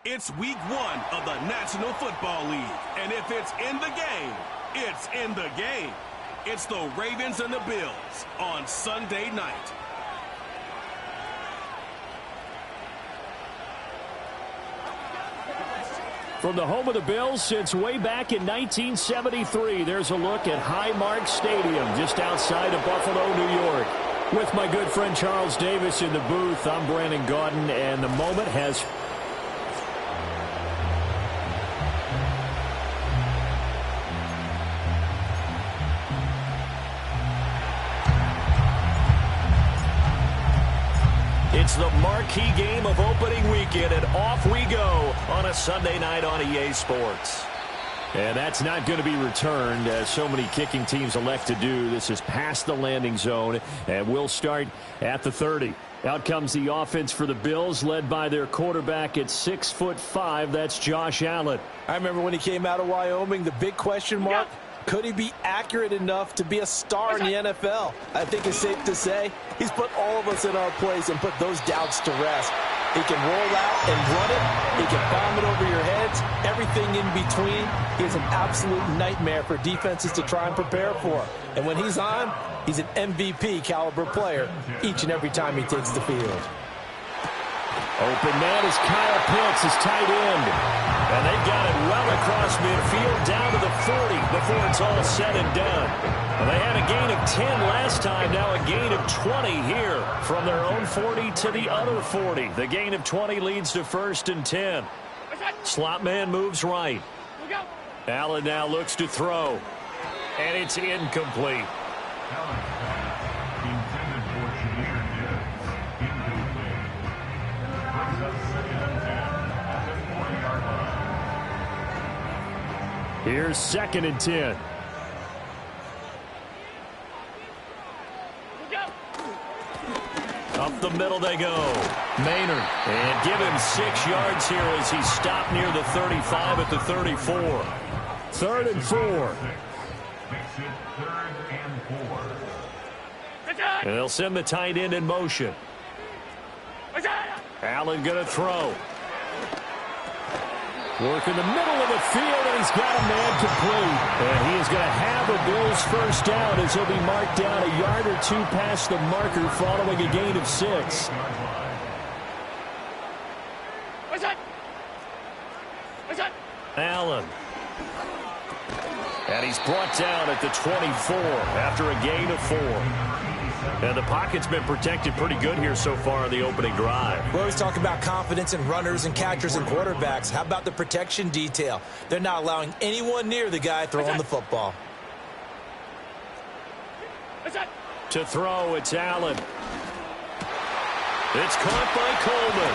It's week 1 of the National Football League. And if it's in the game, it's in the game. It's the Ravens and the Bills on Sunday night. From the home of the Bills since way back in 1973, there's a look at Highmark Stadium just outside of Buffalo, New York. With my good friend Charles Davis in the booth, I'm Brandon Gaudin, and the moment has... It's the marquee game of opening weekend, and off we go on a Sunday night on EA Sports. And that's not going to be returned, as so many kicking teams elect to do. This is past the landing zone, and we'll start at the 30. Out comes the offense for the Bills, led by their quarterback at 6'5". That's Josh Allen. I remember when he came out of Wyoming, the big question mark, could he be accurate enough to be a star in the NFL? I think it's safe to say he's put all of us in our place and put those doubts to rest. He can roll out and run it. He can bomb it over your heads. Everything in between. He is an absolute nightmare for defenses to try and prepare for. And when he's on, he's an MVP caliber player each and every time he takes the field. Open man is Kyle Pitts, his tight end. And they've got it well across midfield down to the 40 before it's all said and done. And they had a gain of 10 last time, now a gain of 20 here from their own 40 to the other 40. The gain of 20 leads to 1st and 10. Slot man moves right. Allen now looks to throw. And it's incomplete. Here's 2nd and 10. Up the middle they go. Maynard. And give him 6 yards here as he stopped near the 35 at the 34. 3rd and 4. And they'll send the tight end in motion. Allen going to throw. Work in the middle of the field, and he's got a man complete. And he is going to have a Bills first down as he'll be marked down a yard or 2 past the marker following a gain of 6. Allen. And he's brought down at the 24 after a gain of 4. And the pocket's been protected pretty good here so far in the opening drive. We always talk about confidence in runners and catchers and quarterbacks. How about the protection detail? They're not allowing anyone near the guy throwing the football. To throw, it's Allen. It's caught by Coleman.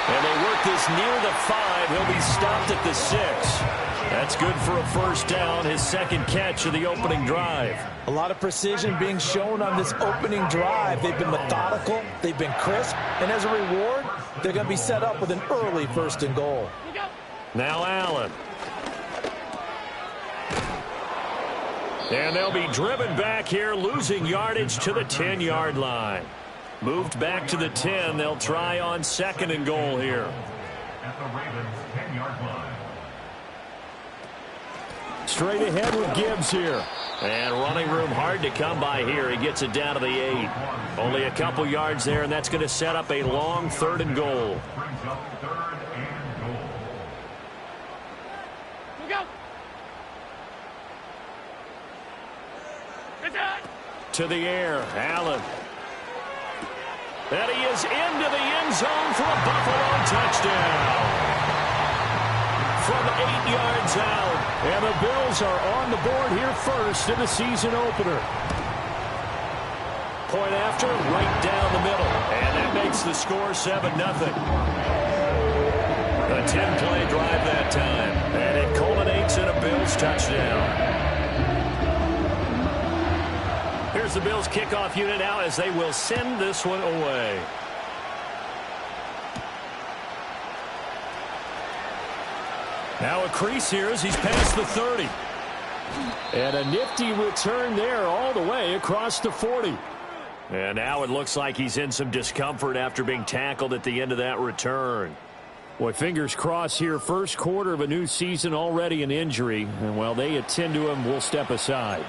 And they work this near the 5. He'll be stopped at the 6. That's good for a first down, his 2nd catch of the opening drive. A lot of precision being shown on this opening drive. They've been methodical, they've been crisp, and as a reward, they're going to be set up with an early 1st and goal. Now Allen. And they'll be driven back here, losing yardage to the 10-yard line. Moved back to the 10. They'll try on 2nd and goal here. At the Ravens' 10-yard line. Straight ahead with Gibbs here. And running room hard to come by here. He gets it down to the 8. Only a couple yards there, and that's going to set up a long 3rd and goal. Brings up 3rd and goal. To the air, Allen. And he is into the end zone for a Buffalo touchdown. From 8 yards out. And the Bills are on the board here first in the season opener. Point after, right down the middle. And that makes the score 7-0. A 10-play drive that time. And it culminates in a Bills touchdown. Here's the Bills kickoff unit now as they will send this one away. Now a crease here as he's past the 30. And a nifty return there all the way across the 40. And now it looks like he's in some discomfort after being tackled at the end of that return. Boy, fingers crossed here. First quarter of a new season, already an injury. And while they attend to him, we'll step aside.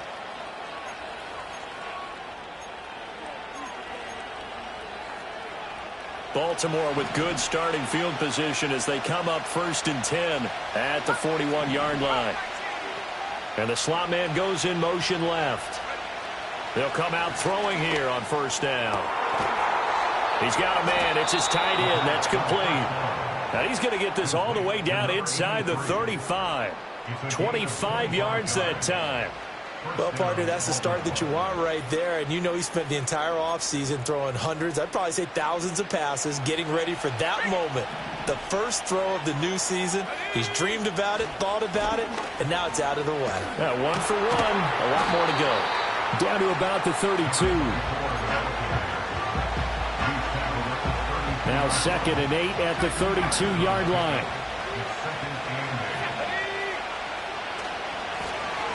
Baltimore with good starting field position as they come up 1st and 10 at the 41-yard line. And the slot man goes in motion left. They'll come out throwing here on 1st down. He's got a man. It's his tight end. That's complete. Now he's going to get this all the way down inside the 35. 25 yards that time. Well, partner, that's the start that you want right there. And you know he spent the entire offseason throwing hundreds, I'd probably say thousands of passes, getting ready for that moment. The first throw of the new season. He's dreamed about it, thought about it, and now it's out of the way. Yeah, 1 for 1. A lot more to go. Down to about the 32. Now 2nd and 8 at the 32-yard line.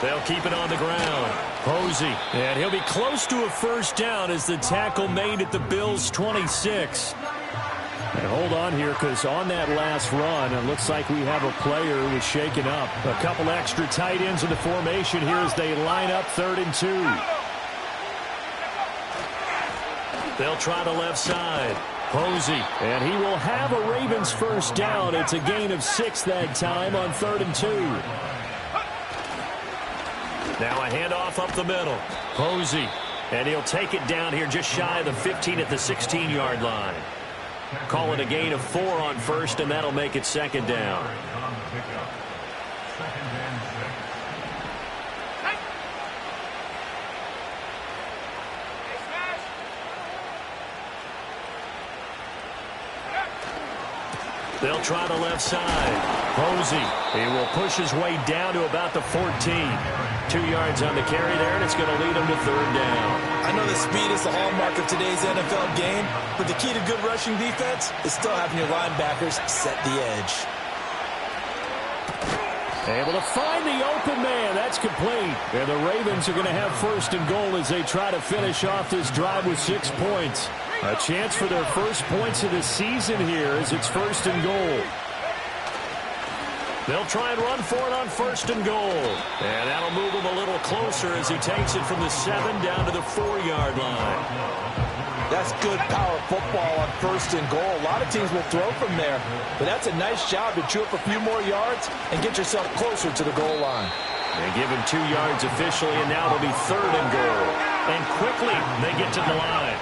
They'll keep it on the ground. Posey, and he'll be close to a first down as the tackle made at the Bills' 26. And hold on here, because on that last run, it looks like we have a player who was shaken up. A couple extra tight ends in the formation here as they line up 3rd and 2. They'll try the left side. Posey, and he will have a Ravens first down. It's a gain of 6 that time on 3rd and 2. Now a handoff up the middle. Posey, and he'll take it down here just shy of the 15 at the 16-yard line. Call it a gain of 4 on 1st, and that'll make it 2nd down. They'll try the left side. Posey, he will push his way down to about the 14. 2 yards on the carry there, and it's going to lead him to 3rd down. I know that speed is the hallmark of today's NFL game, but the key to good rushing defense is still having your linebackers set the edge. Able to find the open man. That's complete. And the Ravens are going to have 1st and goal as they try to finish off this drive with 6 points. A chance for their first points of the season here as it's 1st and goal. They'll try and run for it on 1st and goal. And that'll move him a little closer as he takes it from the 7 down to the 4-yard line. That's good power football on 1st and goal. A lot of teams will throw from there, but that's a nice job to chew up a few more yards and get yourself closer to the goal line. They give him 2 yards officially, and now it'll be 3rd and goal. And quickly they get to the line.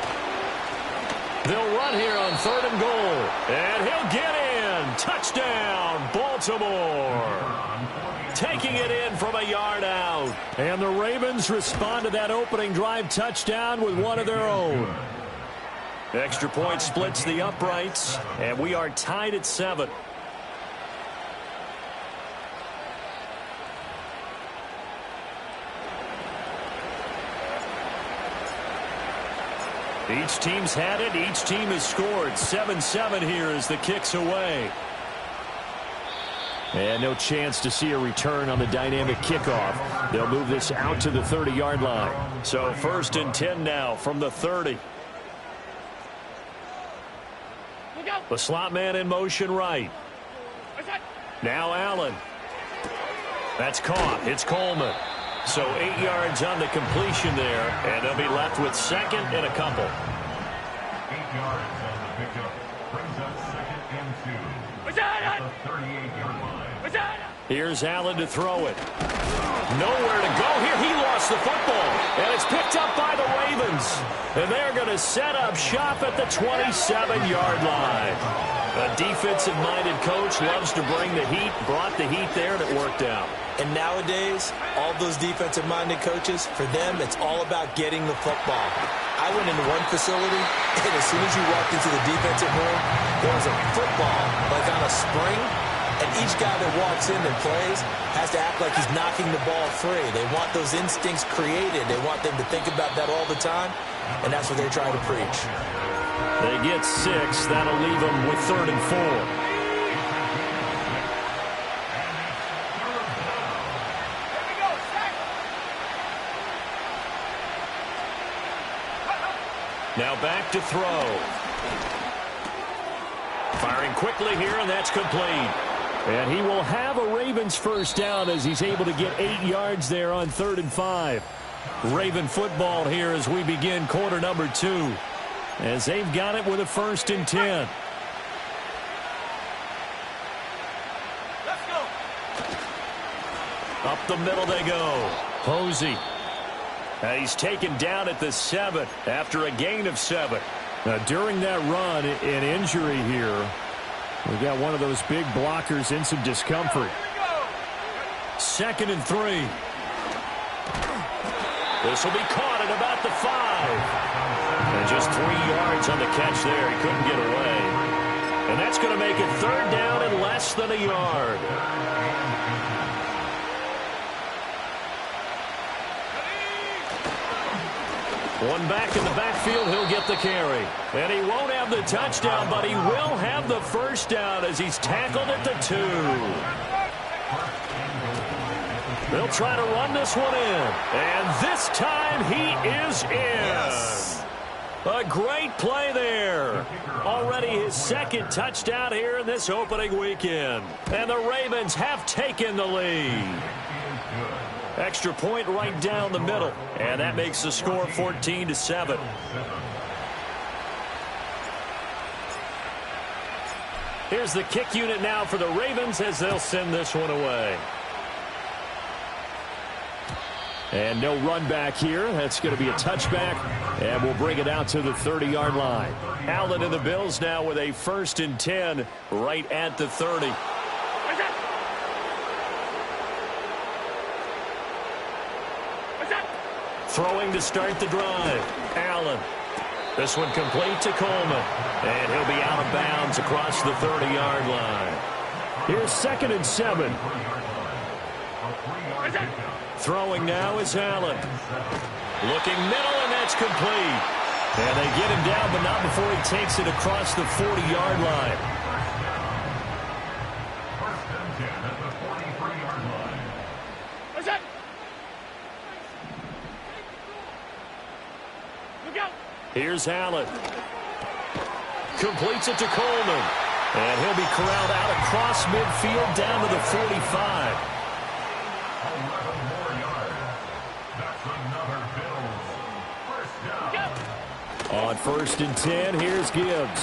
They'll run here on 3rd and goal. And he'll get in. Touchdown, Baltimore. Taking it in from a yard out. And the Ravens respond to that opening drive touchdown with one of their own. Extra point splits the uprights, and we are tied at 7. Each team's had it. Each team has scored. 7-7 here as the kick's away. And no chance to see a return on the dynamic kickoff. They'll move this out to the 30-yard line. So 1st and 10 now from the 30. The slot man in motion right. Now Allen. That's caught. It's Coleman. So 8 yards on the completion there, and they'll be left with 2nd and a couple. 8 yards on the pickup brings up 2nd and 2. At the 38-yard line. Here's Allen to throw it. Nowhere to go here. He lost the football, and it's picked up by the Ravens. And they're going to set up shop at the 27-yard line. A defensive-minded coach loves to bring the heat, brought the heat there, and it worked out. And nowadays, all those defensive-minded coaches, for them, it's all about getting the football. I went into one facility, and as soon as you walked into the defensive room, there was a football, like on a spring, and each guy that walks in and plays has to act like he's knocking the ball free. They want those instincts created. They want them to think about that all the time, and that's what they're trying to preach. They get 6. That'll leave them with 3rd and 4. Now back to throw. Firing quickly here, and that's complete. And he will have a Ravens first down as he's able to get 8 yards there on 3rd and 5. Raven football here as we begin quarter number 2. As they've got it with a 1st and 10. Let's go. Up the middle they go. Posey. He's taken down at the 7 after a gain of 7. Now, during that run, an injury here. We got one of those big blockers in some discomfort. 2nd and 3. This will be caught at about the 5. And just 3 yards on the catch there. He couldn't get away. And that's going to make it 3rd down and less than a yard. One back in the backfield, he'll get the carry. And he won't have the touchdown, but he will have the first down as he's tackled at the 2. They'll try to run this one in. And this time he is in. Yes. A great play there. Already his 2nd touchdown here in this opening weekend. And the Ravens have taken the lead. Extra point right down the middle. And that makes the score 14-7. Here's the kick unit now for the Ravens as they'll send this one away. And no run back here. That's going to be a touchback. And we'll bring it out to the 30-yard line. Allen and the Bills now with a 1st and 10 right at the 30. Throwing to start the drive. Allen. This one complete to Coleman. And he'll be out of bounds across the 30-yard line. Here's 2nd and 7. Throwing now is Allen. Looking middle, and that's complete. And they get him down, but not before he takes it across the 40-yard line. 1st and 10 at the 43-yard line. What's that? Look out. Here's Allen. Completes it to Coleman. And he'll be corralled out across midfield down to the 45. 11 more yards. That's another Bills first down. On 1st and 10, here's Gibbs.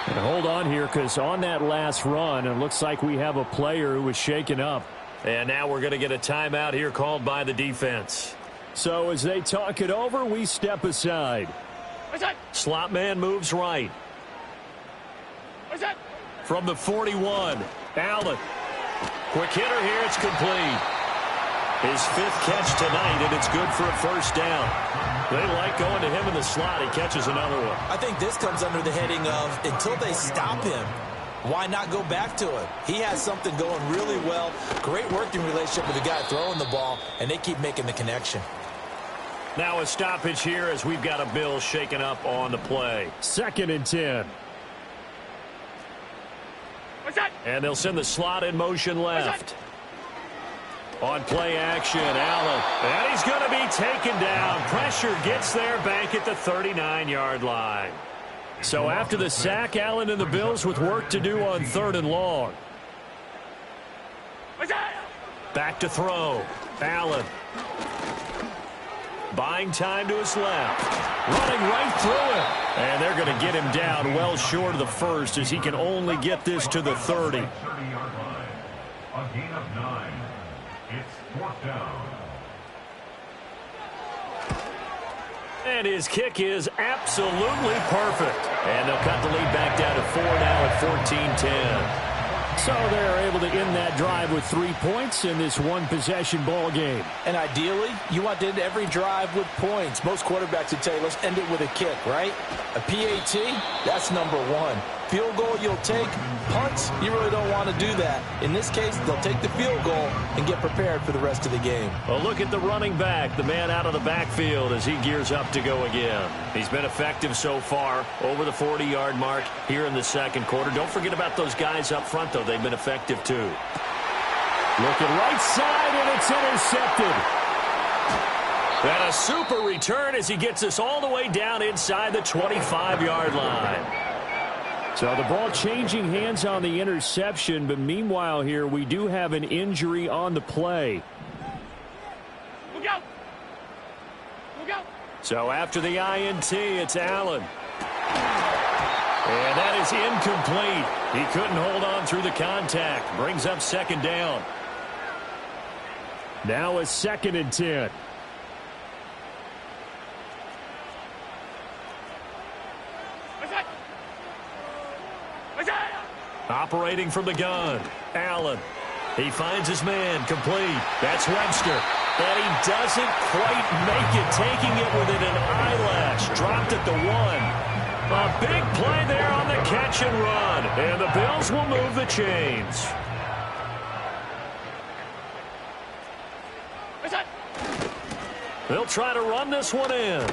And hold on here, because on that last run, it looks like we have a player who was shaken up. And now we're going to get a timeout here called by the defense. So as they talk it over, we step aside. What's that? Slot man moves right. What's that? From the 41, Allen. Quick hitter here, it's complete. His 5th catch tonight, and it's good for a first down. They like going to him in the slot. He catches another one. I think this comes under the heading of until they stop him, why not go back to him? He has something going really well. Great working relationship with the guy throwing the ball, and they keep making the connection. Now a stoppage here as we've got a Bill shaken up on the play. 2nd and 10. What's that? And they'll send the slot in motion left. On play action, Allen. And he's going to be taken down. Pressure gets there back at the 39-yard line. So after the sack, Allen and the Bills with work to do on 3rd and long. Back to throw. Allen. Buying time to his left. Running right through it. And they're going to get him down well short of the 1st as he can only get this to the 30. 30-yard line. A gain of 9. It's 4th down. And his kick is absolutely perfect. And they'll cut the lead back down to 4 now at 14-10. So they're able to end that drive with 3 points in this one-possession ball game. And ideally, you want to end every drive with points. Most quarterbacks would tell you, let's end it with a kick, right? A PAT, that's number 1. Field goal you'll take. Punts, you really don't want to do that. In this case, they'll take the field goal and get prepared for the rest of the game. Well, look at the running back, the man out of the backfield as he gears up to go again. He's been effective so far, over the 40-yard mark here in the 2nd quarter. Don't forget about those guys up front, though. They've been effective, too. Looking right side, and it's intercepted. And a super return as he gets us all the way down inside the 25-yard line. So the ball changing hands on the interception, but meanwhile here we do have an injury on the play. Look out. Look out. So after the INT, it's Allen. And that is incomplete. He couldn't hold on through the contact. Brings up second down. Now a 2nd and 10. Operating from the gun, Allen. He finds his man, complete. That's Webster. And he doesn't quite make it, taking it within an eyelash. Dropped at the 1. A big play there on the catch and run. And the Bills will move the chains. They'll try to run this one in.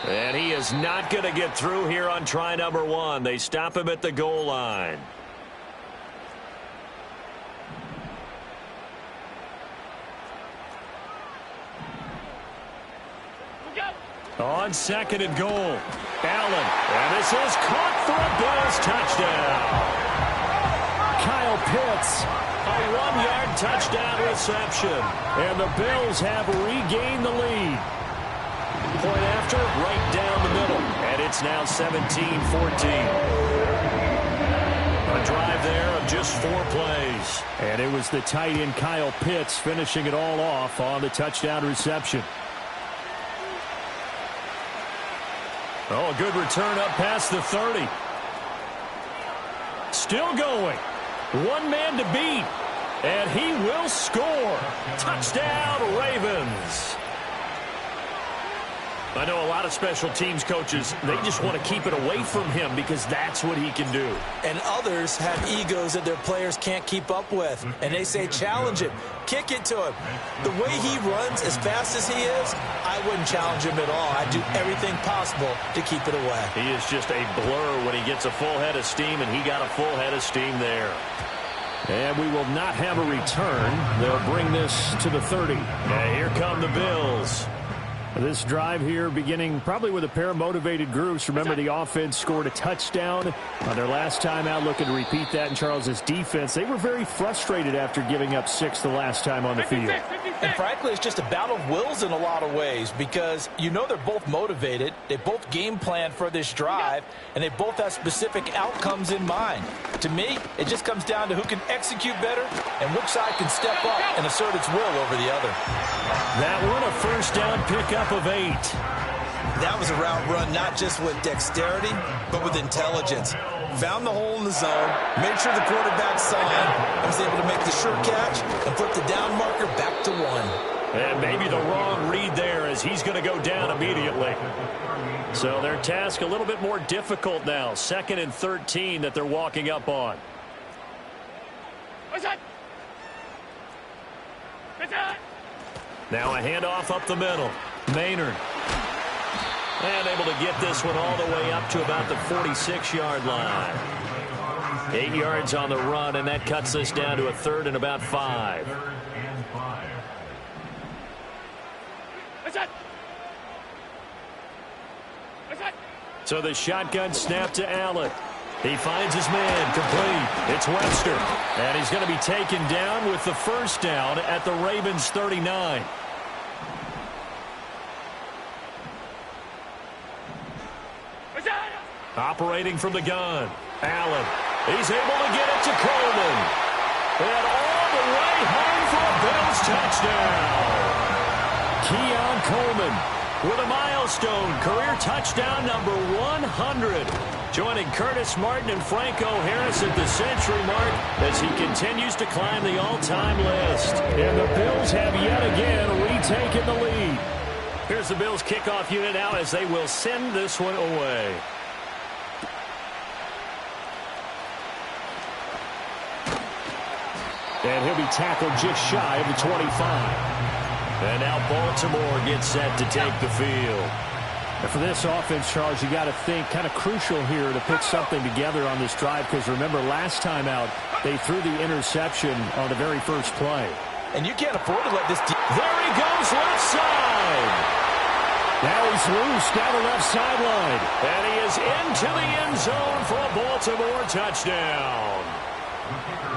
And he is not going to get through here on try number 1. They stop him at the goal line. On 2nd and goal, Allen. And this is caught for a Bills touchdown. Kyle Pitts, a 1-yard touchdown reception. And the Bills have regained the lead. Point after, right down the middle. And it's now 17-14. A drive there of just 4 plays. And it was the tight end Kyle Pitts finishing it all off on the touchdown reception. Oh, a good return up past the 30. Still going. 1 man to beat. And he will score. Touchdown, Ravens. I know a lot of special teams coaches, they just want to keep it away from him because that's what he can do. And others have egos that their players can't keep up with. And they say, challenge him. Kick it to him. The way he runs as fast as he is, I wouldn't challenge him at all. I'd do everything possible to keep it away. He is just a blur when he gets a full head of steam, and he got a full head of steam there. And we will not have a return. They'll bring this to the 30. And here come the Bills. This drive here beginning probably with a pair of motivated groups. Remember, the offense scored a touchdown on their last time out, looking to repeat that in Charles's defense. They were very frustrated after giving up 6 the last time on the field. And frankly, it's just a battle of wills in a lot of ways because you know they're both motivated. They both game plan for this drive, and they both have specific outcomes in mind. To me, it just comes down to who can execute better and which side can step up and assert its will over the other. That one a first down pickup of 8. That was a route run not just with dexterity, but with intelligence. Found the hole in the zone, made sure the quarterback saw him, and was able to make the sure catch and put the down marker back to 1. And maybe the wrong read there as he's going to go down immediately. So their task a little bit more difficult now. 2nd and 13 that they're walking up on. Now a handoff up the middle. Maynard. And able to get this one all the way up to about the 46-yard line. 8 yards on the run, and that cuts us down to a 3rd and about 5. So the shotgun snap to Allen. He finds his man, complete. It's Webster. And he's going to be taken down with the first down at the Ravens 39. Operating from the gun, Allen. He's able to get it to Coleman. And all the way home for a Bills touchdown. Keon Coleman with a milestone career touchdown number 100. Joining Curtis Martin and Franco Harris at the century mark as he continues to climb the all-time list. And the Bills have yet again retaken the lead. Here's the Bills kickoff unit now as they will send this one away. And he'll be tackled just shy of the 25. And now Baltimore gets set to take the field. And for this offense, Charles, you got to think kind of crucial here to put something together on this drive because remember last time out they threw the interception on the very first play. And you can't afford to let this... There he goes left side. Now he's loose down the left sideline. And he is into the end zone for a Baltimore touchdown.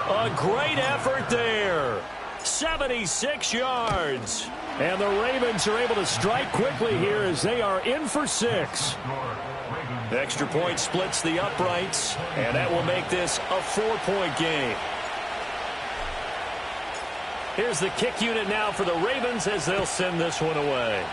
A great effort there. 76 yards. And the Ravens are able to strike quickly here as they are in for 6. The extra point splits the uprights, and that will make this a 4-point game. Here's the kick unit now for the Ravens as they'll send this one away.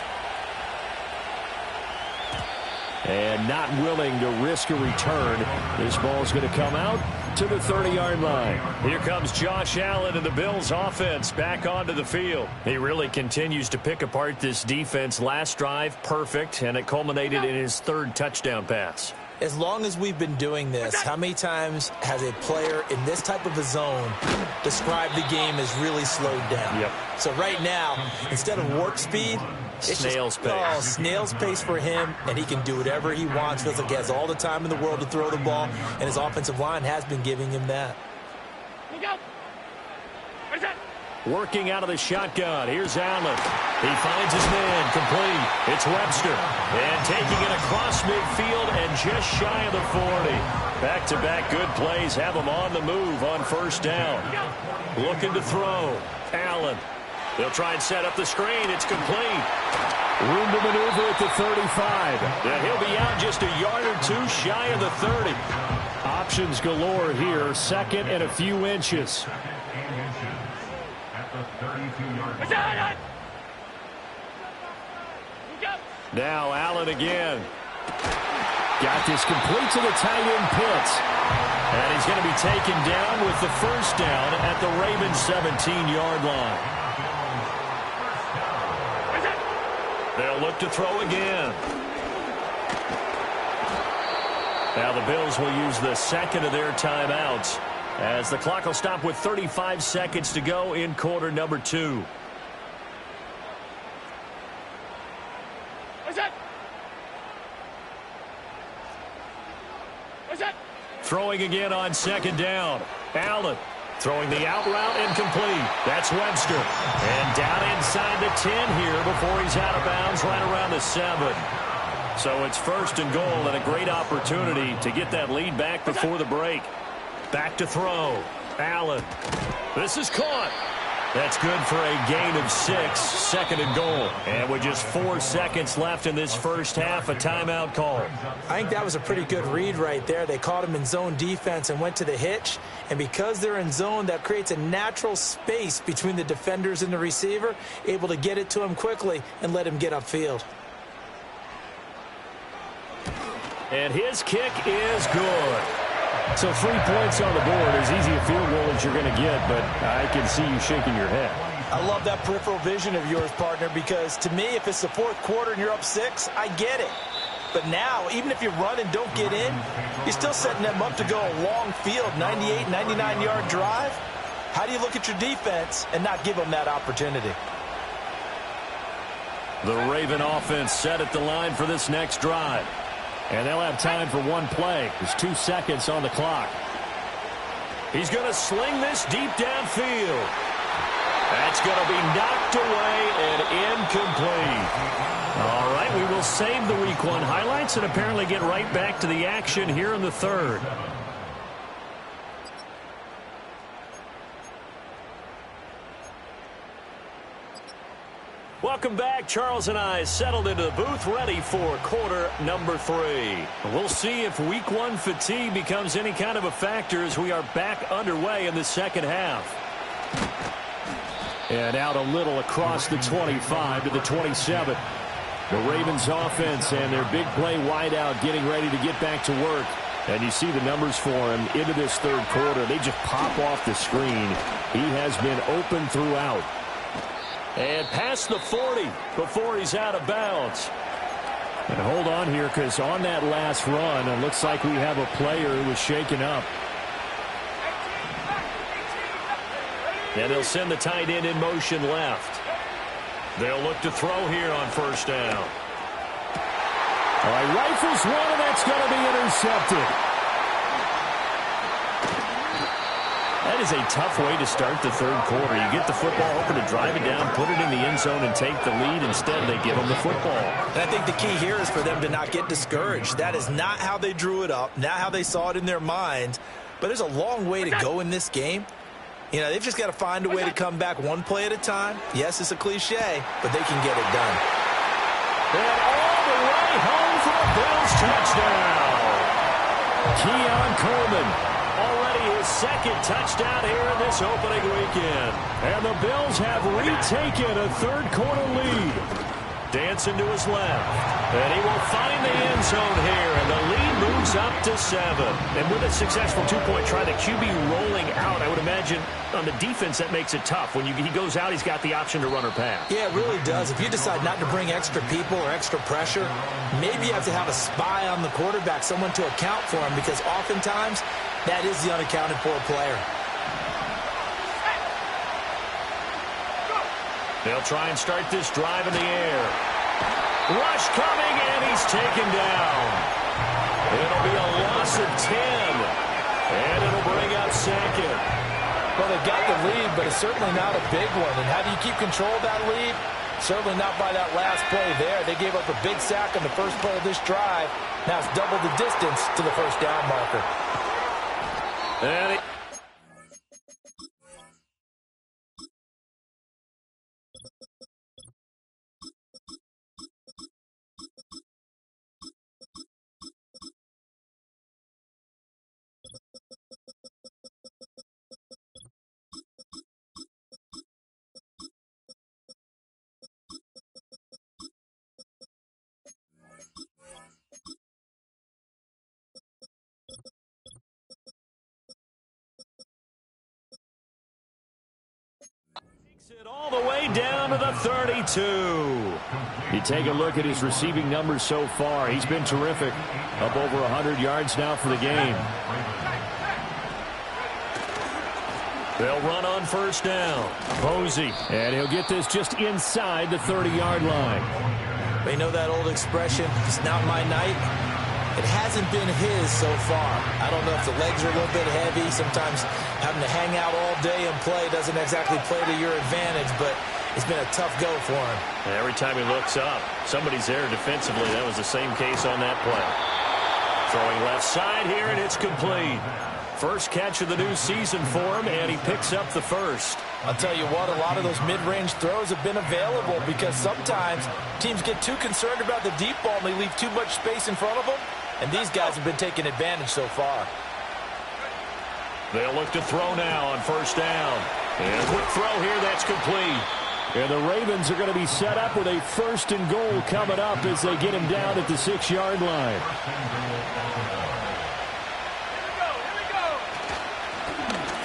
And not willing to risk a return. This ball's going to come out to the 30-yard line. Here comes Josh Allen and the Bills offense back onto the field. He really continues to pick apart this defense. Last drive, perfect, and it culminated in his 3rd touchdown pass. As long as we've been doing this, how many times has a player in this type of a zone described the game as really slowed down? Yep. So right now, instead of warp speed, it's snail's pace. Oh, snail's pace for him, and he can do whatever he wants. Feels like he has all the time in the world to throw the ball, and his offensive line has been giving him that. Look out! Where's that? Working out of the shotgun. Here's Allen. He finds his man. Complete. It's Webster. And taking it across midfield and just shy of the 40. Back-to-back good plays have him on the move on 1st down. Looking to throw. Allen. They'll try and set up the screen. It's complete. Room to maneuver at the 35. And he'll be out just a yard or 2 shy of the 30. Options galore here. 2nd and a few inches. Now Allen again. Got this complete to the tight end Pitts. And he's going to be taken down with the 1st down at the Ravens 17-yard line. They'll look to throw again. Now the Bills will use the 2nd of their timeouts as the clock will stop with 35 seconds to go in quarter number 2. What's that? What's that? Throwing again on 2nd down. Allen throwing the out route incomplete. That's Webster. And down inside the 10 here before he's out of bounds right around the 7. So it's 1st and goal and a great opportunity to get that lead back before the break. Back to throw. Allen. This is caught. That's good for a gain of 6. 2nd and goal. And with just 4 seconds left in this first half, a timeout call. I think that was a pretty good read right there. They caught him in zone defense and went to the hitch. And because they're in zone, that creates a natural space between the defenders and the receiver, able to get it to him quickly and let him get upfield. And his kick is good. So 3 points on the board, as easy a field goal as you're going to get, but I can see you shaking your head. I love that peripheral vision of yours, partner, because to me, if it's the 4th quarter and you're up 6, I get it. But now, even if you run and don't get in, you're still setting them up to go a long field, 98, 99-yard drive. How do you look at your defense and not give them that opportunity? The Raven offense set at the line for this next drive. And they'll have time for 1 play. There's 2 seconds on the clock. He's going to sling this deep downfield. That's going to be knocked away and incomplete. All right, we will save the Week 1 highlights and apparently get right back to the action here in the 3rd. Welcome back. Charles and I settled into the booth ready for quarter number 3. We'll see if Week 1 fatigue becomes any kind of a factor as we are back underway in the 2nd half. And out a little across the 25 to the 27. The Ravens offense and their big play wideout getting ready to get back to work. And you see the numbers for him into this 3rd quarter. They just pop off the screen. He has been open throughout. And past the 40 before he's out of bounds. And hold on here, because on that last run, it looks like we have a player who was shaken up. And they'll send the tight end in motion left. They'll look to throw here on 1st down. All right, rifles one, and that's going to be intercepted. And That is a tough way to start the third quarter. You get the football, hoping to drive it down, put it in the end zone, and take the lead. Instead, they give them the football. And I think the key here is for them to not get discouraged. That is not how they drew it up, not how they saw it in their minds. But there's a long way to go in this game. You know, they've just got to find a way to come back one play at a time. Yes, it's a cliche, but they can get it done. And all the way home for a Bills touchdown. Keon Coleman, already his second touchdown here in this opening weekend. And the Bills have retaken a third-quarter lead. Dancing to his left. And he will find the end zone here, and the lead moves up to 7. And with a successful two-point try, the QB rolling out, I would imagine on the defense that makes it tough. When he goes out, he's got the option to run or pass. Yeah, it really does. If you decide not to bring extra people or extra pressure, maybe you have to have a spy on the quarterback, someone to account for him, because oftentimes that is the unaccounted for player. They'll try and start this drive in the air. Rush coming, and he's taken down. It'll be a loss of 10. And it'll bring up second. Well, they got the lead, but it's certainly not a big one. And how do you keep control of that lead? Certainly not by that last play there. They gave up a big sack on the first play of this drive. Now it's double the distance to the first down marker. And it all the way down to the 32. You take a look at his receiving numbers so far. He's been terrific. Up over 100 yards now for the game. They'll run on first down. Posey. And he'll get this just inside the 30-yard line. They know that old expression, it's not my night. It hasn't been his so far. I don't know if the legs are a little bit heavy. Sometimes having to hang out all day and play doesn't exactly play to your advantage, but it's been a tough go for him. And every time he looks up, somebody's there defensively. That was the same case on that play. Throwing left side here, and it's complete. First catch of the new season for him, and he picks up the first. I'll tell you what, a lot of those mid-range throws have been available because sometimes teams get too concerned about the deep ball and they leave too much space in front of them, and these guys have been taking advantage so far. They'll look to throw now on first down. And a quick throw here, that's complete. And the Ravens are going to be set up with a first and goal coming up as they get him down at the 6-yard line.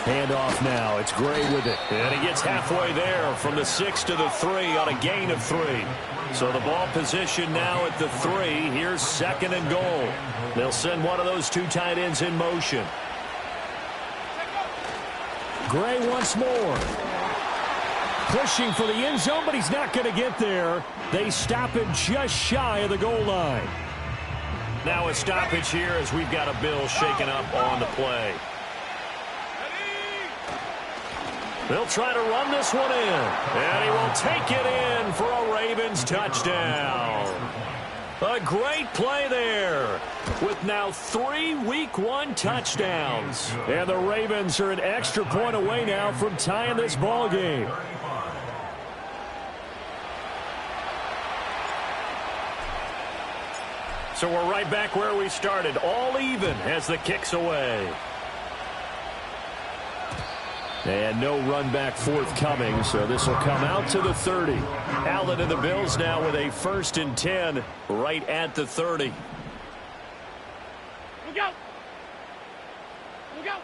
Handoff now. It's Gray with it. And he gets halfway there from the 6 to the 3 on a gain of 3. So the ball position now at the 3. Here's second and goal. They'll send one of those two tight ends in motion. Gray once more. Pushing for the end zone, but he's not going to get there. They stop him just shy of the goal line. Now a stoppage here as we've got a Bill shaken up on the play. They'll try to run this one in, and he will take it in for a Ravens touchdown. A great play there with now 3 Week 1 touchdowns. And the Ravens are an extra point away now from tying this ball game. So we're right back where we started, all even as the kick's away. And no run back forthcoming, so this will come out to the 30. Allen and the Bills now with a 1st and 10 right at the 30. Look out! Look out!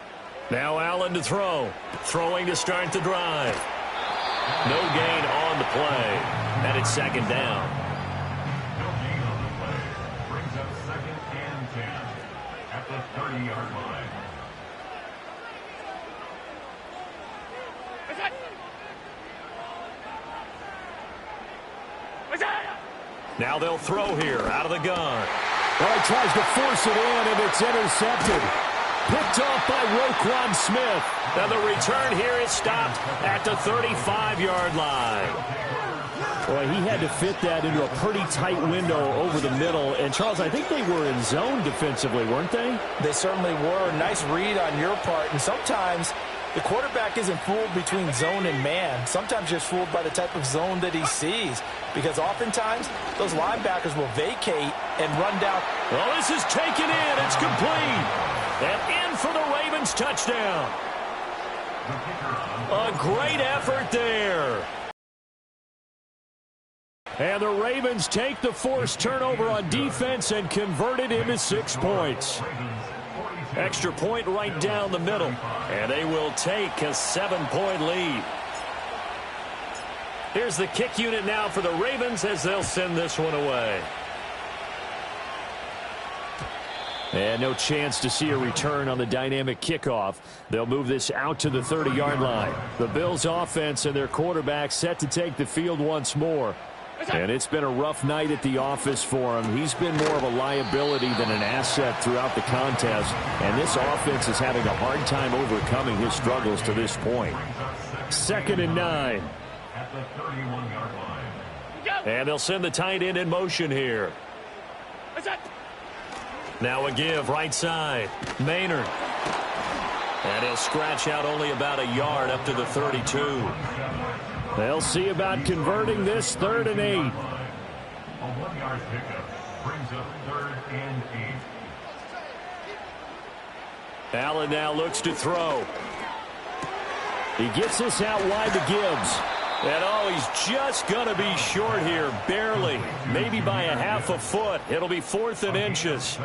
Now Allen to throw. Throwing to start the drive. No gain on the play. And it's second down. No gain on the play. Brings up 2nd and 10 at the 30-yard line. Now they'll throw here out of the gun. Well, he tries to force it in, and it's intercepted. Picked off by Roquan Smith. And the return here is stopped at the 35-yard line. Well, he had to fit that into a pretty tight window over the middle. And, Charles, I think they were in zone defensively, weren't they? They certainly were. Nice read on your part. And sometimes the quarterback isn't fooled between zone and man. Sometimes you're fooled by the type of zone that he sees. Because oftentimes, those linebackers will vacate and run down. Well, this is taken in. It's complete. And in for the Ravens touchdown. A great effort there. And the Ravens take the forced turnover on defense and convert it into 6 points. Extra point right down the middle. And they will take a 7-point lead. Here's the kick unit now for the Ravens as they'll send this one away. And no chance to see a return on the dynamic kickoff. They'll move this out to the 30-yard line. The Bills' offense and their quarterback set to take the field once more. And it's been a rough night at the office for him. He's been more of a liability than an asset throughout the contest. And this offense is having a hard time overcoming his struggles to this point. 2nd and 9. At the 31-yard line. And they'll send the tight end in motion here. Now a give right side. Maynard. And he'll scratch out only about a yard up to the 32. They'll see about converting this 3rd and 8. A 1-yard pickup brings up 3rd and 8. Allen now looks to throw. He gets this out wide to Gibbs. And, he's just going to be short here, barely, maybe by a half a foot. It'll be 4th and inches.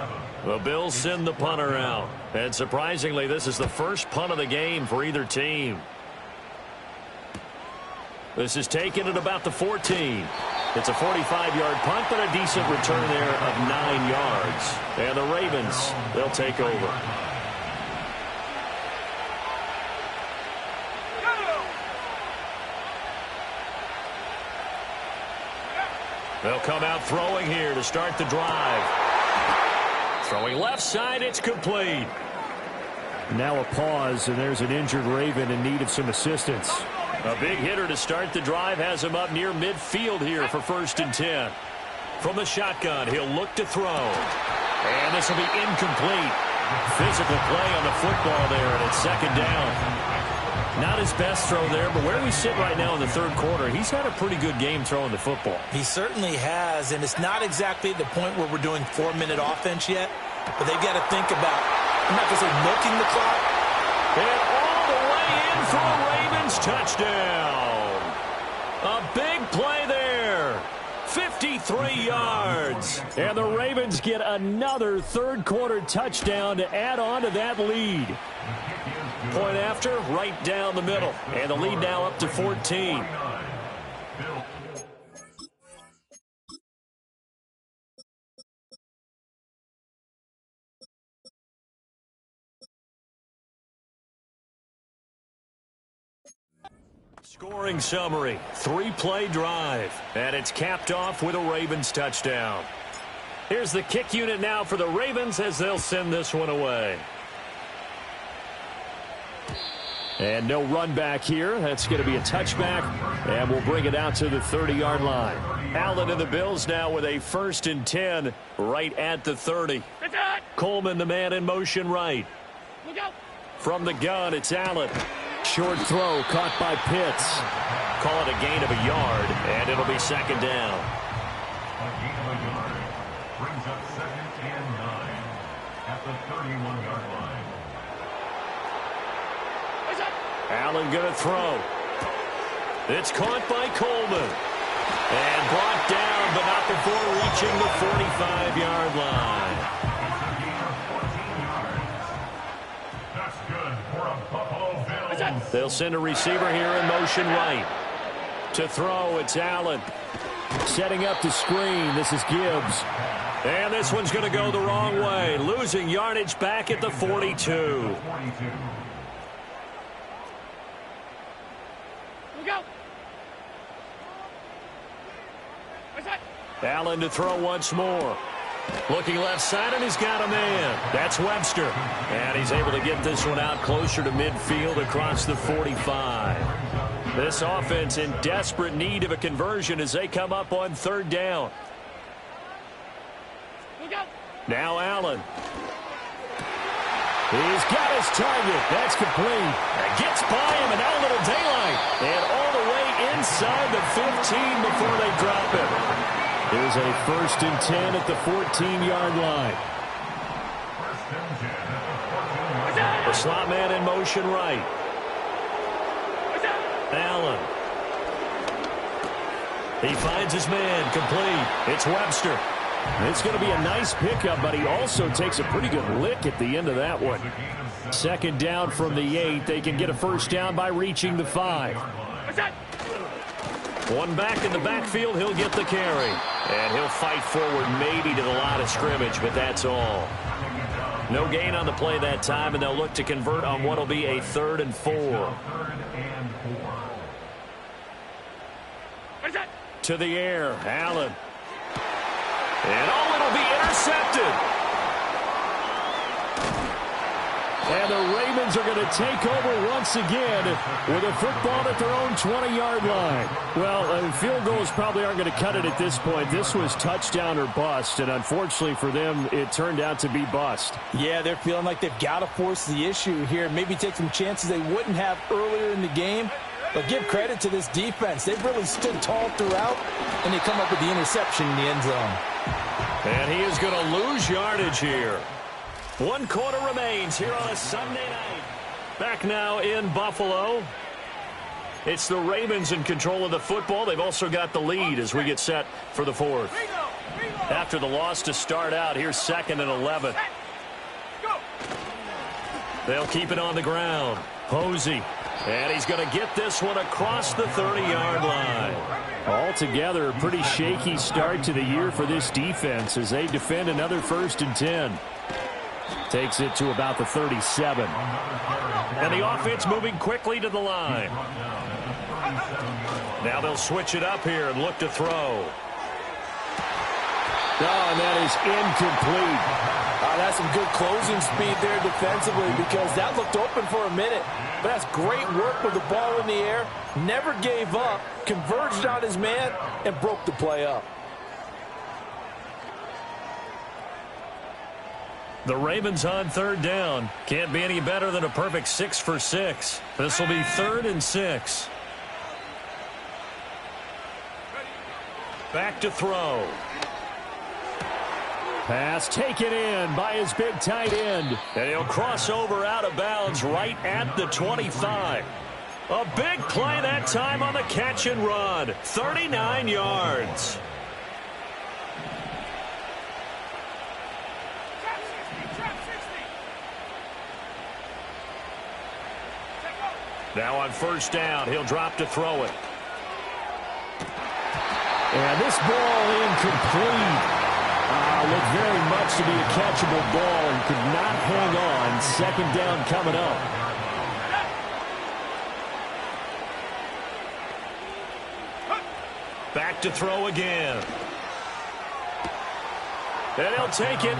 The Bills send the punter out. And surprisingly, this is the first punt of the game for either team. This is taken at about the 14. It's a 45-yard punt, but a decent return there of 9 yards. And the Ravens, they'll take over. They'll come out throwing here to start the drive. Throwing left side, it's complete. Now a pause, and there's an injured Raven in need of some assistance. A big hitter to start the drive has him up near midfield here for 1st and 10. From the shotgun, he'll look to throw. And this will be incomplete. Physical play on the football there, and it's 2nd down. Not his best throw there, but where we sit right now in the 3rd quarter, he's had a pretty good game throwing the football. He certainly has, and it's not exactly at the point where we're doing 4-minute offense yet, but they've got to think about, I'm not going to say milking the clock. And all the way in for a Ravens touchdown. A big play there. 53 yards. And the Ravens get another 3rd quarter touchdown to add on to that lead. Point after, right down the middle. And the lead now up to 14. Scoring summary, 3-play drive. And it's capped off with a Ravens touchdown. Here's the kick unit now for the Ravens as they'll send this one away. And no run back here. That's going to be a touchback. And we'll bring it out to the 30-yard line. Allen and the Bills now with a 1st and 10 right at the 30. Coleman, the man in motion right. From the gun, it's Allen. Short throw caught by Pitts. Call it a gain of a yard, and it'll be 2nd down. A gain of a yard brings up 2nd and 9 at the 31-yard line. Allen going to throw. It's caught by Coleman. And brought down, but not before reaching the 45-yard line. That's good for a Buffalo Bills. They'll send a receiver here in motion right. To throw, it's Allen. Setting up the screen, this is Gibbs. And this one's going to go the wrong way. Losing yardage back at the 42. Allen to throw once more. Looking left side, and he's got a man. That's Webster. And he's able to get this one out closer to midfield across the 45. This offense in desperate need of a conversion as they come up on third down. Now Allen. He's got his target. That's complete. That gets by him, and now a little daylight. And all the way inside the 15 before they drop him. Here's a 1st and 10 at the 14-yard line. The slot man in motion right. Allen. He finds his man, complete. It's Webster. It's going to be a nice pickup, but he also takes a pretty good lick at the end of that one. 2nd down from the 8. They can get a 1st down by reaching the 5. One back in the backfield. He'll get the carry. And he'll fight forward maybe to the line of scrimmage, but that's all. No gain on the play that time, and they'll look to convert on what will be a 3rd and 4. To the air, Allen. And it'll be intercepted. And the Ravens are going to take over once again with a football at their own 20-yard line. Well, field goals probably aren't going to cut it at this point. This was touchdown or bust, and unfortunately for them, it turned out to be bust. Yeah, they're feeling like they've got to force the issue here. Maybe take some chances they wouldn't have earlier in the game. But give credit to this defense. They've really stood tall throughout, and they come up with the interception in the end zone. And he is going to lose yardage here. 1 quarter remains here on a Sunday night. Back now in Buffalo. It's the Ravens in control of the football. They've also got the lead as we get set for the 4th. After the loss to start out, here's 2nd and 11. They'll keep it on the ground. Posey. And he's going to get this one across the 30-yard line. Altogether, a pretty shaky start to the year for this defense as they defend another 1st and 10. Takes it to about the 37. And the offense moving quickly to the line. Now they'll switch it up here and look to throw. Oh, and that is incomplete. That's some good closing speed there defensively because that looked open for a minute. But that's great work with the ball in the air. Never gave up, converged on his man, and broke the play up. The Ravens on 3rd down. Can't be any better than a perfect 6 for 6. This will be 3rd and 6. Back to throw. Pass taken in by his big tight end. And he'll cross over out of bounds right at the 25. A big play that time on the catch and run. 39 yards. Now on 1st down, he'll drop to throw it. And this ball incomplete. Looked very much to be a catchable ball and could not hang on. 2nd down coming up. Back to throw again. And he'll take it.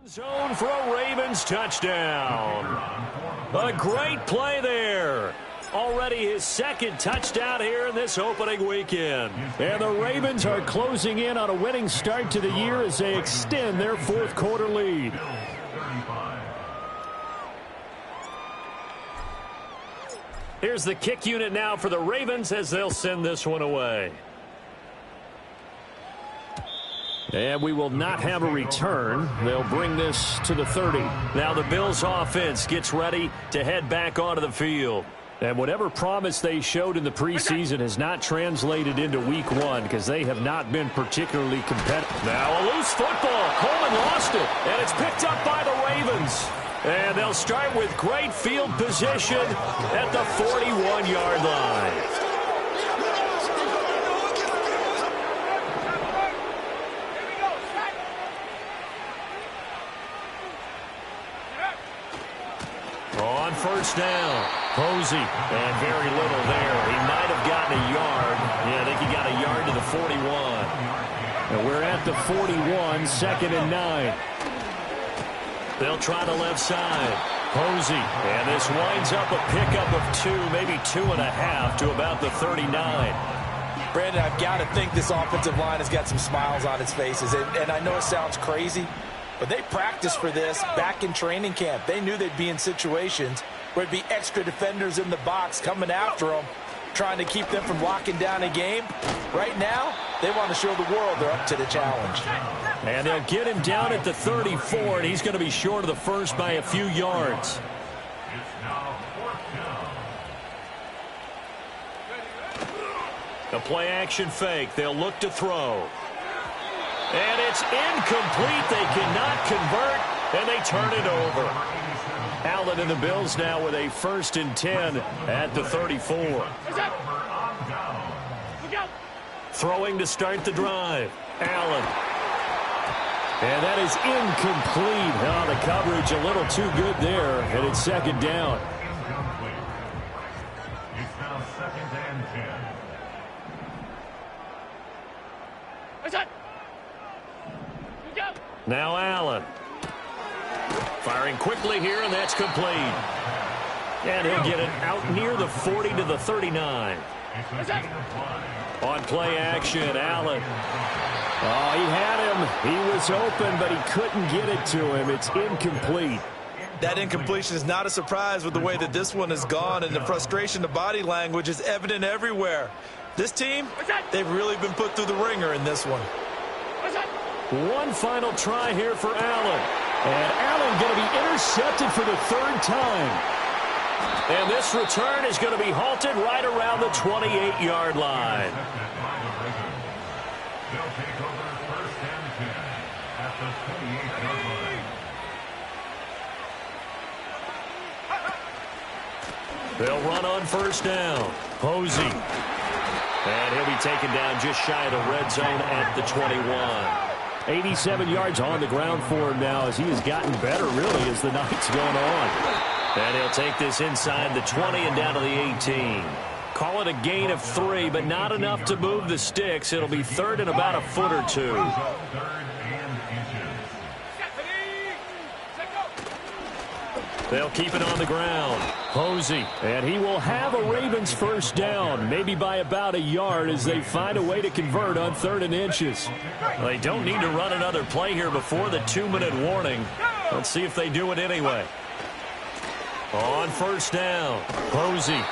Zone for a Ravens touchdown. A great play there. Already his 2nd touchdown here in this opening weekend. And the Ravens are closing in on a winning start to the year as they extend their 4th quarter lead. Here's the kick unit now for the Ravens as they'll send this one away. And we will not have a return. They'll bring this to the 30. Now the Bills offense gets ready to head back onto the field. And whatever promise they showed in the preseason has not translated into week one because they have not been particularly competitive. Now a loose football. Coleman lost it, and it's picked up by the Ravens. And they'll start with great field position at the 41-yard line. On first down, Posey, and very little there. He might have gotten a yard. Yeah, I think he got a yard to the 41. And we're at the 41, 2nd and 9. They'll try the left side. Posey, and this winds up a pickup of 2, maybe 2.5 to about the 39. Brandon, I've got to think this offensive line has got some smiles on its faces. And I know it sounds crazy, but they practiced for this back in training camp. They knew they'd be in situations where there'd be extra defenders in the box coming after them, trying to keep them from locking down a game. Right now, they want to show the world they're up to the challenge. And they'll get him down at the 34, and he's going to be short of the first by a few yards. It's now 4th down. A play-action fake. They'll look to throw. And it's incomplete. They cannot convert, and they turn it over. Allen and the Bills now with a 1st and 10 at the 34. Throwing to start the drive. Allen. And that is incomplete. Oh, the coverage a little too good there, and it's 2nd down. Incomplete. It's now 2nd and 10. Now Allen. Firing quickly here, and that's complete. And he'll get it out near the 40 to the 39. On play action, Allen. Oh, he had him. He was open, but he couldn't get it to him. It's incomplete. That incompletion is not a surprise with the way that this one has gone, and the frustration, the body language is evident everywhere. This team, they've really been put through the ringer in this one. One final try here for Allen. And Allen going to be intercepted for the 3rd time. And this return is going to be halted right around the 28-yard line. They'll take over 1st and 10 at the 28-yard line. They'll run on 1st down. Posey. And he'll be taken down just shy of the red zone at the 21. 87 yards on the ground for him now as he has gotten better, really, as the night's going on. And he'll take this inside the 20 and down to the 18. Call it a gain of 3, but not enough to move the sticks. It'll be 3rd and about a foot or 2. 3rd and inches. They'll keep it on the ground. Posey, and he will have a Ravens 1st down, maybe by about a yard as they find a way to convert on 3rd and inches. They don't need to run another play here before the 2-minute warning. Let's see if they do it anyway. On 1st down, Posey,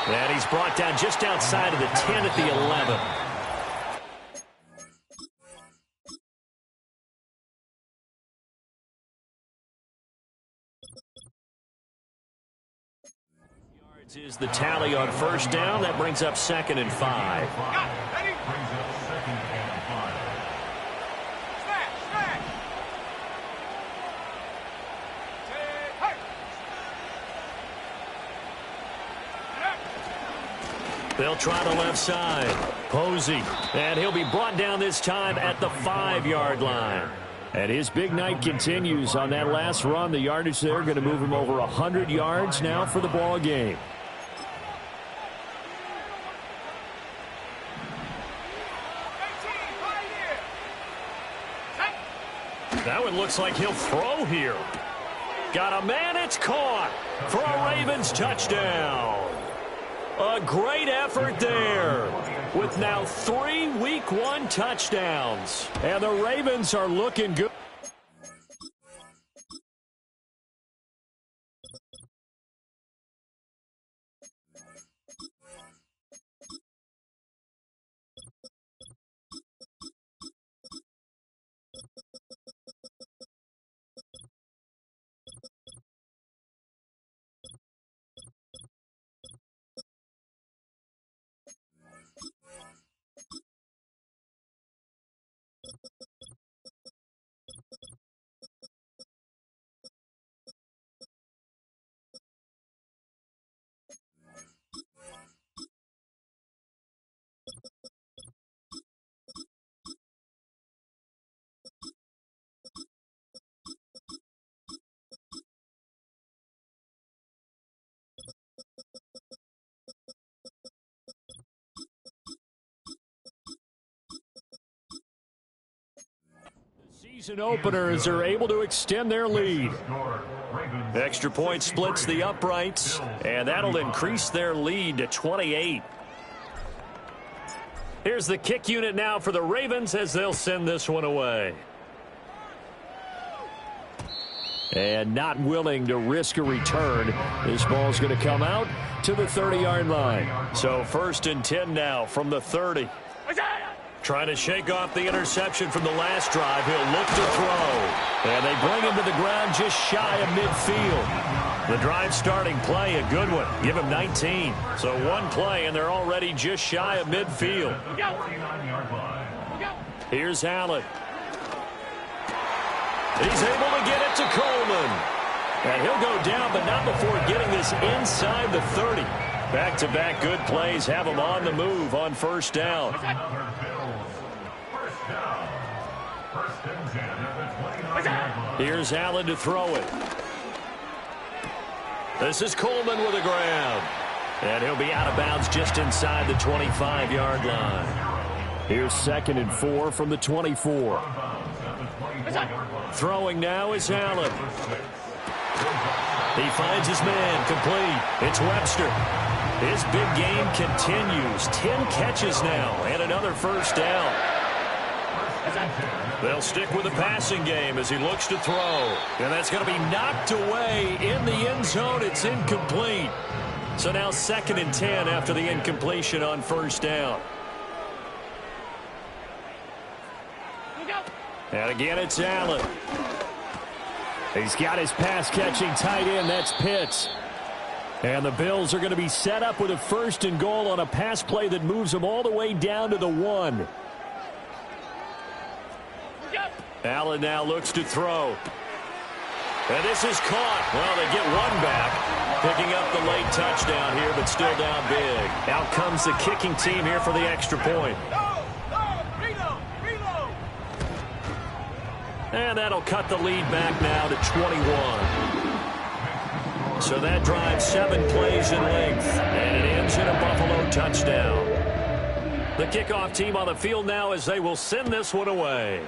and he's brought down just outside of the 10 at the 11. Is the tally on 1st down. That brings up 2nd and 5. Brings up 2nd and 5. They'll try the left side. Posey, and he'll be brought down this time at the 5-yard line. And his big night continues on that last run. The yardage there going to move him over 100 yards now for the ball game. Now it looks like he'll throw here. Got a man, it's caught for a Ravens touchdown. A great effort there with now 3 Week 1 touchdowns. And the Ravens are looking good. Season openers are able to extend their lead. Extra point splits the uprights, and that'll increase their lead to 28. Here's the kick unit now for the Ravens as they'll send this one away. And not willing to risk a return. This ball's going to come out to the 30-yard line. So 1st and 10 now from the 30. Trying to shake off the interception from the last drive. He'll look to throw. And they bring him to the ground just shy of midfield. The drive starting play, a good one. Give him 19. So one play, and they're already just shy of midfield. Here's Allen. He's able to get it to Coleman. And he'll go down, but not before getting this inside the 30. Back-to-back good plays have him on the move on 1st down. Here's Allen to throw it. This is Coleman with a grab. And he'll be out of bounds just inside the 25-yard line. Here's 2nd and 4 from the 24. Throwing now is Allen. He finds his man, complete. It's Webster. His big game continues. 10 catches now and another 1st down. They'll stick with the passing game as he looks to throw. And that's going to be knocked away in the end zone. It's incomplete. So now 2nd and 10 after the incompletion on 1st down. And again, it's Allen. He's got his pass-catching tight end. That's Pitts. And the Bills are going to be set up with a 1st and goal on a pass play that moves them all the way down to the 1. Allen now looks to throw. And this is caught. Well, they get one back. Picking up the late touchdown here, but still down big. Out comes the kicking team here for the extra point. And that'll cut the lead back now to 21. So that drives 7 plays in length, and it ends in a Buffalo touchdown. The kickoff team on the field now as they will send this one away.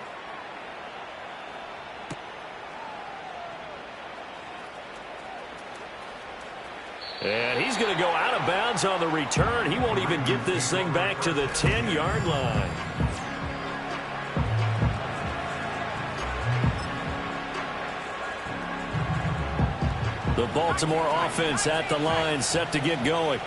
And he's going to go out of bounds on the return. He won't even get this thing back to the 10-yard line. The Baltimore offense at the line, set to get going.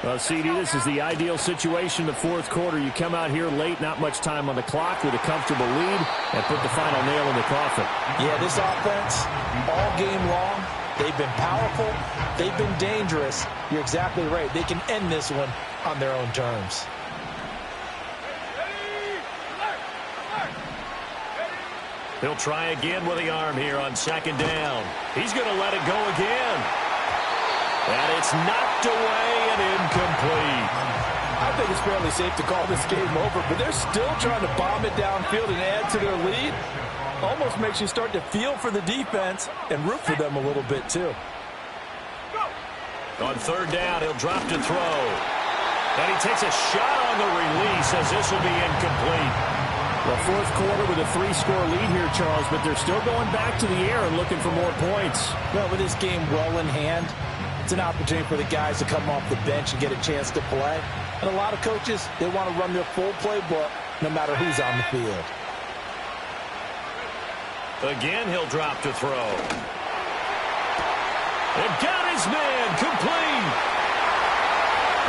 Well, CD, this is the ideal situation in the 4th quarter. You come out here late, not much time on the clock, with a comfortable lead, and put the final nail in the coffin. Yeah, this offense, all game long, they've been powerful, they've been dangerous. You're exactly right. They can end this one on their own terms. He'll try again with the arm here on 2nd down. He's going to let it go again. And it's knocked away and incomplete. I think it's fairly safe to call this game over, but they're still trying to bomb it downfield and add to their lead. Almost makes you start to feel for the defense and root for them a little bit, too. On 3rd down, he'll drop to throw. And he takes a shot on the release as this will be incomplete. Well, 4th quarter with a 3-score lead here, Charles, but they're still going back to the air and looking for more points. Well, with this game well in hand, it's an opportunity for the guys to come off the bench and get a chance to play. And a lot of coaches, they want to run their full playbook no matter who's on the field. Again, he'll drop to throw. And got his man, complete.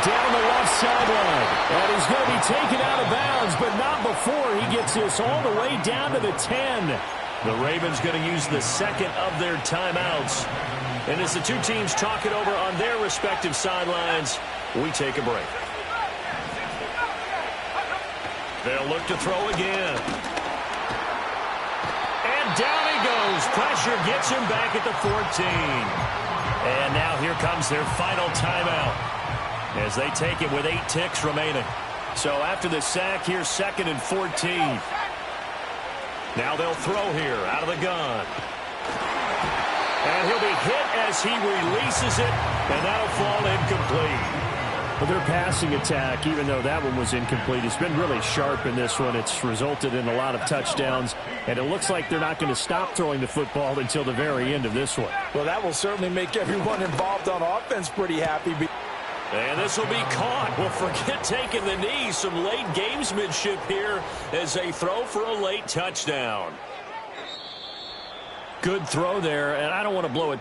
Down the left sideline. And he's going to be taken out of bounds, but not before he gets this all the way down to the 10. The Ravens going to use the 2nd of their timeouts. And as the two teams talk it over on their respective sidelines, we take a break. They'll look to throw again. And down he goes. Pressure gets him back at the 14. And now here comes their final timeout as they take it with 8 ticks remaining. So after the sack, here's 2nd and 14. Now they'll throw here out of the gun. And he'll be hit as he releases it, and that'll fall incomplete. Well, their passing attack, even though that one was incomplete, has been really sharp in this one. It's resulted in a lot of touchdowns, and it looks like they're not going to stop throwing the football until the very end of this one. Well, that will certainly make everyone involved on offense pretty happy. And this will be caught. Well, forget taking the knee. Some late gamesmanship here as they throw for a late touchdown. Good throw there, and I don't want to blow it